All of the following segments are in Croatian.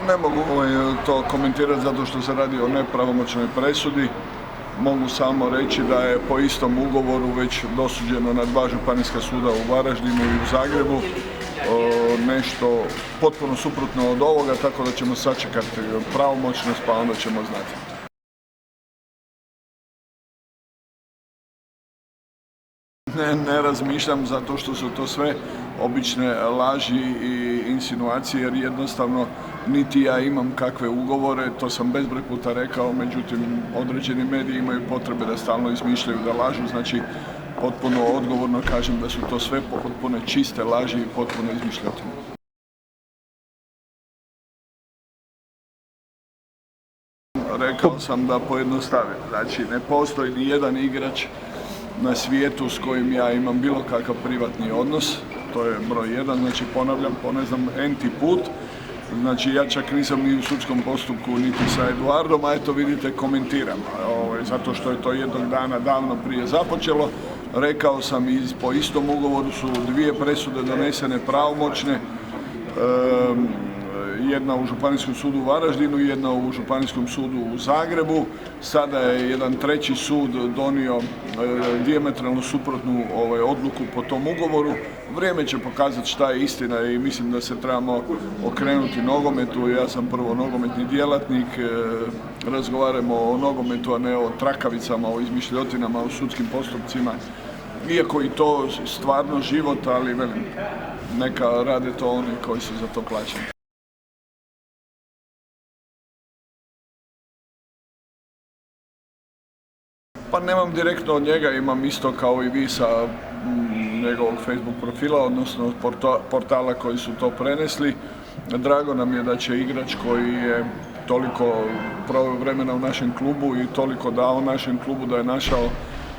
Ne mogu to komentirati zato što se radi o nepravomoćnoj presudi. Mogu samo reći da je po istom ugovoru već dosuđeno na 2 županijska suda u Varaždinu i u Zagrebu. Nešto potpuno suprotno od ovoga, tako da ćemo sačekati pravomoćnost pa onda ćemo znati. Ne razmišljam zato što su to sve obične laži i insinuacije jer jednostavno niti ja imam kakve ugovore, to sam bezbroj puta rekao, međutim određeni mediji imaju potrebe da stalno izmišljaju, da lažu, znači potpuno odgovorno kažem da su to sve potpuno čiste laži i potpuno izmišljotine. Rekao sam da pojednostavim, znači ne postoji ni jedan igrač na svijetu s kojim ja imam bilo kakav privatni odnos, to je broj 1, znači ponavljam po ne znam enti put, znači ja čak nisam ni u sudskom postupku niti sa Eduardom, a eto vidite komentiram, zato što je to jednog dana davno prije započelo. Rekao sam i po istom ugovoru su 2 presude donesene pravomoćne, jedna u Županijskom sudu u Varaždinu i jedna u Županijskom sudu u Zagrebu. Sada je jedan treći sud donio dijametralno suprotnu odluku po tom ugovoru. Vrijeme će pokazati šta je istina i mislim da se trebamo okrenuti nogometu. Ja sam prvo nogometni djelatnik, razgovaramo o nogometu, a ne o trakavicama, o izmišljotinama, o sudskim postupcima. Iako i to stvarno život, ali velim, neka rade to oni koji su za to plaćeni. Pa nemam direktno od njega, imam isto kao i vi sa njegovog Facebook profila, odnosno portala koji su to prenesli. Drago nam je da će igrač koji je toliko proveo vremena u našem klubu i toliko dao našem klubu da je našao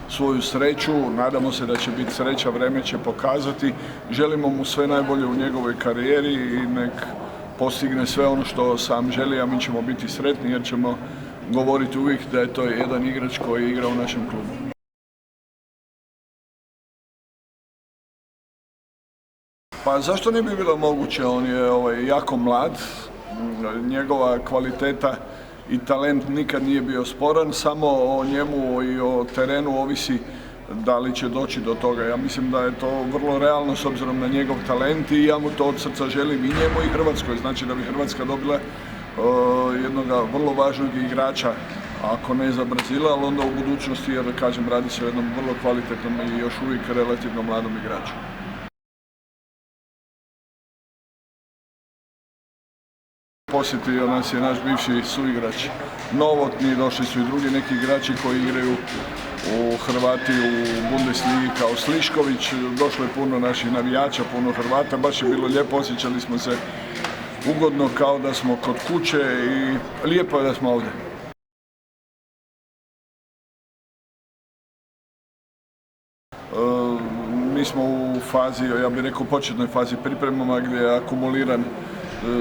svoju sreću. Nadamo se da će biti sreća, vrijeme će pokazati. Želimo mu sve najbolje u njegovoj karijeri i nek postigne sve ono što sam želi, a mi ćemo biti sretni jer ćemo govoriti uvijek da je to jedan igrač koji igra u našem klubu. Pa zašto ne bi bilo moguće, on je jako mlad, njegova kvaliteta i talent nikad nije bio sporan, samo o njemu i o terenu ovisi da li će doći do toga. Ja mislim da je to vrlo realno s obzirom na njegov talent i ja mu to od srca želim i njemu i Hrvatskoj. Znači da bi Hrvatska dobila jednog vrlo važnog igrača, ako ne za Brazila, ali onda u budućnosti, jer kažem, radi se o jednom vrlo kvalitetnom i još uvijek relativno mladom igraču. Posjetio nas je naš bivši suigrač Novotni, došli su i drugi neki igrači koji igraju u Hrvati u Bundesligi kao Slišković, došlo je puno naših navijača, puno Hrvata, baš je bilo lijepo, osjećali smo se ugodno kao da smo kod kuće i lijepo je da smo ovdje. Mi smo u fazi, ja bih rekao početnoj fazi pripremama gdje je akumuliran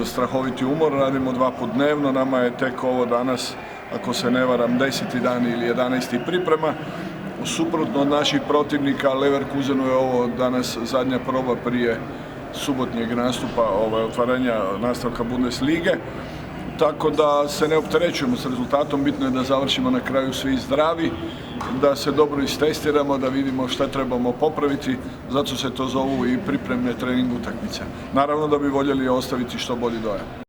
strahoviti umor, radimo 2 puta dnevno, nama je tek ovo danas, ako se ne varam, 10. dan ili 11. priprema. Suprotno od naših protivnika, Leverkusenu je ovo danas zadnja proba prije subotnjeg nastupa, otvaranja nastavka Bundeslige, tako da se ne opterećujemo s rezultatom, bitno je da završimo na kraju svi zdravi, da se dobro istestiramo, da vidimo šta trebamo popraviti, zato se to zovu i pripremne trening utakmice. Naravno da bi voljeli ostaviti što bolji dojam.